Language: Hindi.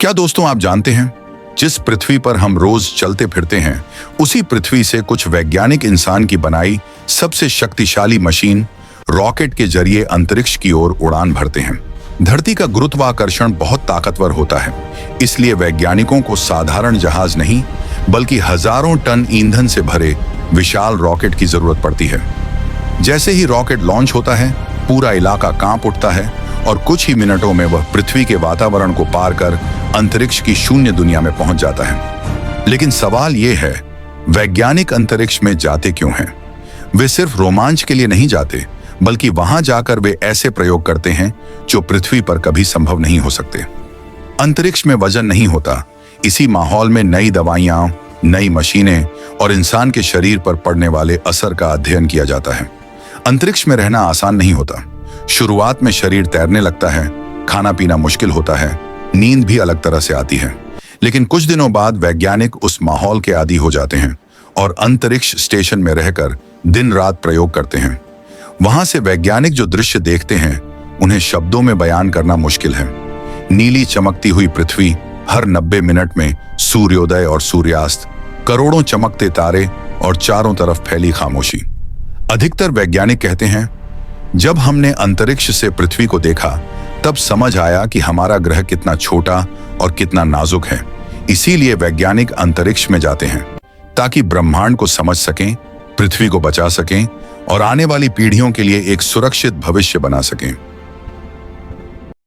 क्या दोस्तों आप जानते हैं, जिस पृथ्वी पर हम रोज चलते फिरते हैं, उसी पृथ्वी से कुछ वैज्ञानिक इंसान की बनाई सबसे शक्तिशाली मशीन रॉकेट के जरिए अंतरिक्ष की ओर उड़ान भरते हैं। धरती का गुरुत्वाकर्षण बहुत ताकतवर होता है, इसलिए वैज्ञानिकों को साधारण जहाज नहीं बल्कि हजारों टन ईंधन से भरे विशाल रॉकेट की जरूरत पड़ती है। जैसे ही रॉकेट लॉन्च होता है, पूरा इलाका कांप उठता है और कुछ ही मिनटों में वह पृथ्वी के वातावरण को पार कर अंतरिक्ष की शून्य दुनिया में पहुंच जाता है। लेकिन सवाल यह है, वैज्ञानिक अंतरिक्ष में जाते क्यों हैं? वे सिर्फ रोमांच के लिए नहीं जाते, बल्कि वहां जाकर वे ऐसे प्रयोग करते हैं जो पृथ्वी पर कभी संभव नहीं हो सकते। अंतरिक्ष में वजन नहीं होता, इसी माहौल में नई दवाइयां, नई मशीनें और इंसान के शरीर पर पड़ने वाले असर का अध्ययन किया जाता है। अंतरिक्ष में रहना आसान नहीं होता। शुरुआत में शरीर तैरने लगता है, खाना पीना मुश्किल होता है, नींद भी अलग तरह से आती है। लेकिन कुछ दिनों बाद वैज्ञानिक उस माहौल के आदी हो जाते हैं और अंतरिक्ष स्टेशन में रहकर दिन रात प्रयोग करते हैं। वहां से वैज्ञानिक जो दृश्य देखते हैं, उन्हें शब्दों में बयान करना मुश्किल है। नीली चमकती हुई पृथ्वी, हर 90 मिनट में सूर्योदय और सूर्यास्त, करोड़ों चमकते तारे और चारों तरफ फैली खामोशी। अधिकतर वैज्ञानिक कहते हैं, जब हमने अंतरिक्ष से पृथ्वी को देखा, तब समझ आया कि हमारा ग्रह कितना छोटा और कितना नाजुक है। इसीलिए वैज्ञानिक अंतरिक्ष में जाते हैं ताकि ब्रह्मांड को समझ सकें, पृथ्वी को बचा सकें और आने वाली पीढ़ियों के लिए एक सुरक्षित भविष्य बना सकें।